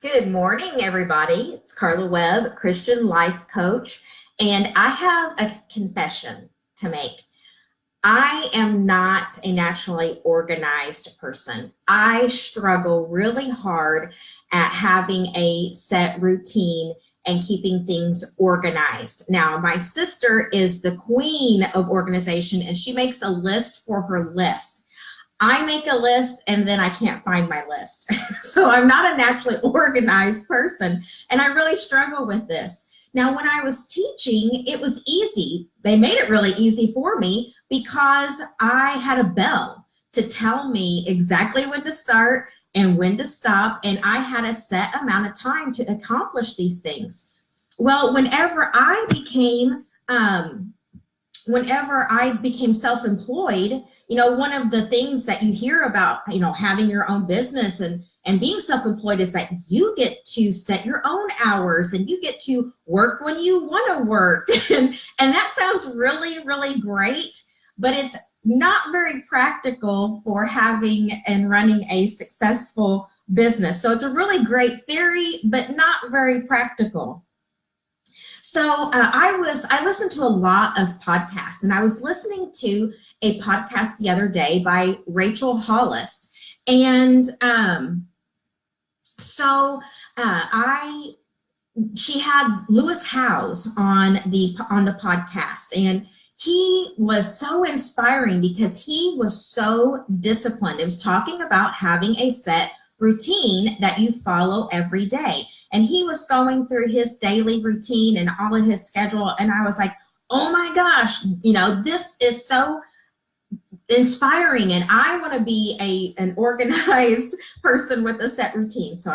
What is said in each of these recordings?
Good morning, everybody. It's Carla Webb, Christian life coach, and I have a confession to make. I am not a naturally organized person. I struggle really hard at having a set routine and keeping things organized. Now, my sister is the queen of organization, and she makes a list for her list. I make a list and then I can't find my list. So I'm not a naturally organized person, and I really struggle with this. Now, when I was teaching, it was easy. They made it really easy for me because I had a bell to tell me exactly when to start and when to stop, and I had a set amount of time to accomplish these things. Well, whenever I became self-employed, one of the things that you hear about, having your own business and being self-employed is that you get to set your own hours and you get to work when you want to work. And that sounds really, really great, but it's not very practical for having and running a successful business. So it's a really great theory, but not very practical. So I listened to a lot of podcasts, and I was listening to a podcast the other day by Rachel Hollis, and she had Lewis Howes on the podcast, and he was so inspiring because he was so disciplined. It was talking about having a set routine that you follow every day. And he was going through his daily routine and all of his schedule. And I was like, oh my gosh, this is so inspiring. And I want to be an organized person with a set routine. So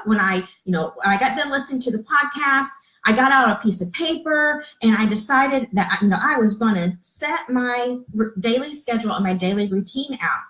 when I got done listening to the podcast, I got out a piece of paper and I decided that, I was going to set my daily schedule and my daily routine out.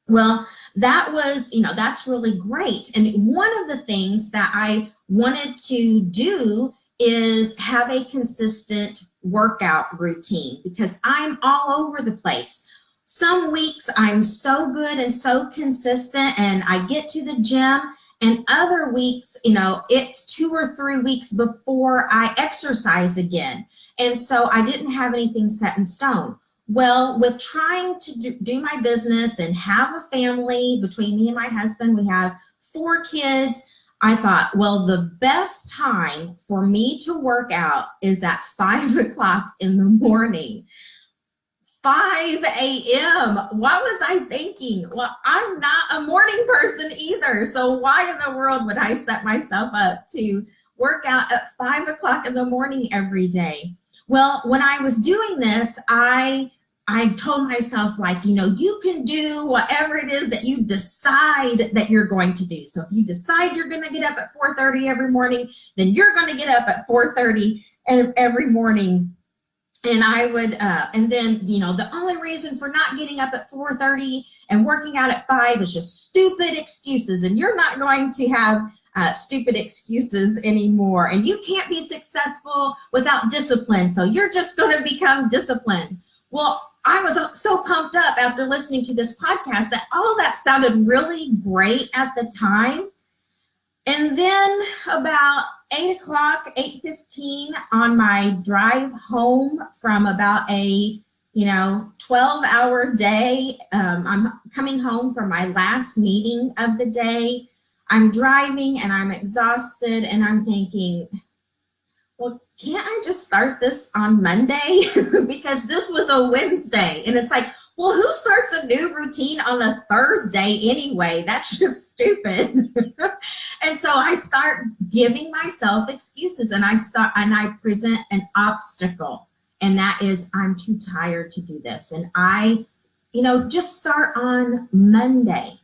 Well, that's really great. And one of the things that I wanted to do is have a consistent workout routine because I'm all over the place. Some weeks I'm so good and so consistent and I get to the gym, and other weeks, it's 2 or 3 weeks before I exercise again. And so I didn't have anything set in stone. Well, with trying to do my business and have a family, between me and my husband, we have 4 kids. I thought, well, the best time for me to work out is at 5 o'clock in the morning. 5 a.m. What was I thinking? Well, I'm not a morning person either. So why in the world would I set myself up to work out at 5 o'clock in the morning every day? Well, when I was doing this, I told myself, you can do whatever it is that you decide that you're going to do. So if you decide you're going to get up at 4:30 every morning, then you're going to get up at 4:30 every morning. And I would, and then, the only reason for not getting up at 4:30 and working out at 5 is just stupid excuses. And you're not going to have stupid excuses anymore. And you can't be successful without discipline. So you're just going to become disciplined. Well, I was so pumped up after listening to this podcast that all of that sounded really great at the time. And then about 8 o'clock, 8:15 on my drive home from about a 12-hour day, I'm coming home from my last meeting of the day. I'm driving and I'm exhausted and I'm thinking, well, can't I just start this on Monday? Because this was a Wednesday. And it's like, well, who starts a new routine on a Thursday anyway? That's just stupid. And so I start giving myself excuses, and I present an obstacle. And that is, I'm too tired to do this. And I, just start on Monday.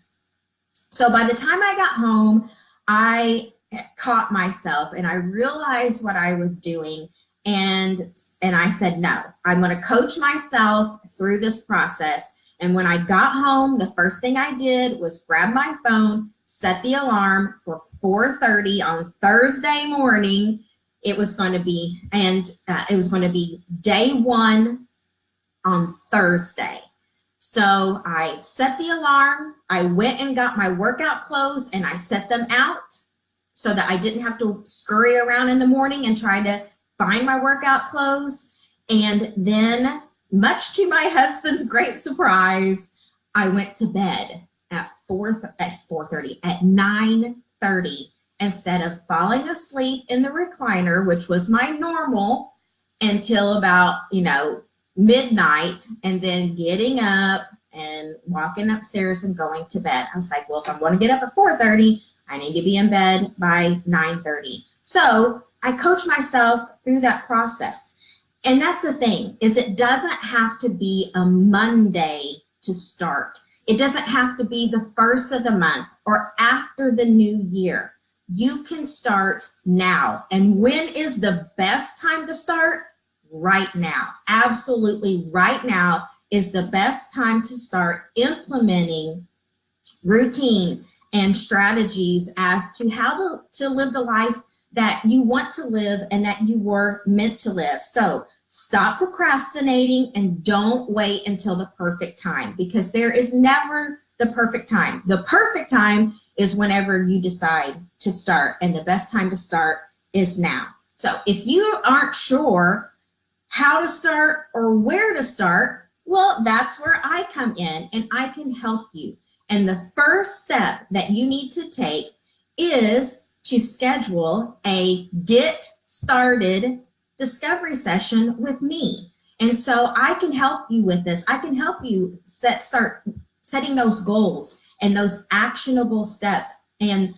So by the time I got home, I caught myself and I realized what I was doing. And I said, no, I'm going to coach myself through this process. And when I got home, the first thing I did was grab my phone, set the alarm for 4:30 on Thursday morning. It was going to be, day 1 on Thursday. So I set the alarm, I went and got my workout clothes and I set them out. so that I didn't have to scurry around in the morning and try to find my workout clothes. And then, much to my husband's great surprise, I went to bed at 4:30, at 9:30, instead of falling asleep in the recliner, which was my normal, until about, midnight, and then getting up and walking upstairs and going to bed. I was like, well, if I'm going to get up at 4:30, I need to be in bed by 9:30. So I coach myself through that process. And that's the thing, is it doesn't have to be a Monday to start. It doesn't have to be the first of the month or after the new year. You can start now. And when is the best time to start? Right now. Absolutely right now is the best time to start implementing routine and strategies as to how to live the life that you want to live and that you were meant to live. So stop procrastinating and don't wait until the perfect time, because there is never the perfect time. The perfect time is whenever you decide to start, and the best time to start is now. So if you aren't sure how to start or where to start, well, that's where I come in and I can help you. And the first step that you need to take is to schedule a get started discovery session with me. And so I can help you with this. I can help you start setting those goals and those actionable steps and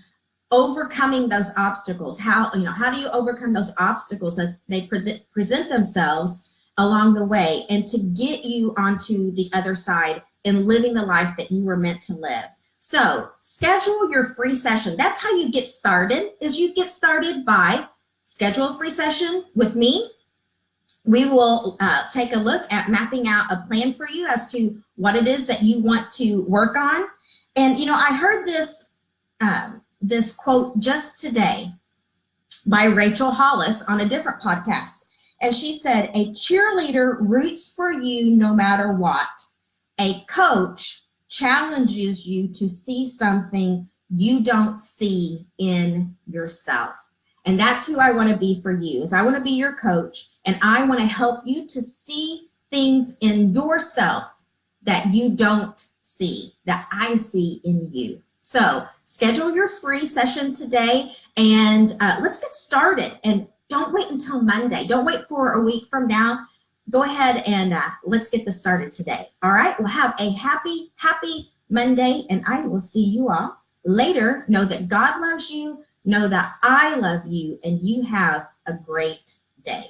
overcoming those obstacles. How do you overcome those obstacles that they present themselves along the way, and to get you onto the other side and living the life that you were meant to live. So schedule your free session. That's how you get started, is you get started by schedule a free session with me. We will take a look at mapping out a plan for you as to what it is that you want to work on. And I heard this quote just today by Rachel Hollis on a different podcast. And she said, a cheerleader roots for you no matter what. A coach challenges you to see something you don't see in yourself. And that's who I want to be for you, is I want to be your coach, and I want to help you to see things in yourself that you don't see, that I see in you. So schedule your free session today, and let's get started. And don't wait until Monday. Don't wait for a week from now. Go ahead and let's get this started today. All right, we'll have a happy Monday, and I will see you all later. Know that God loves you. Know that I love you, and you have a great day.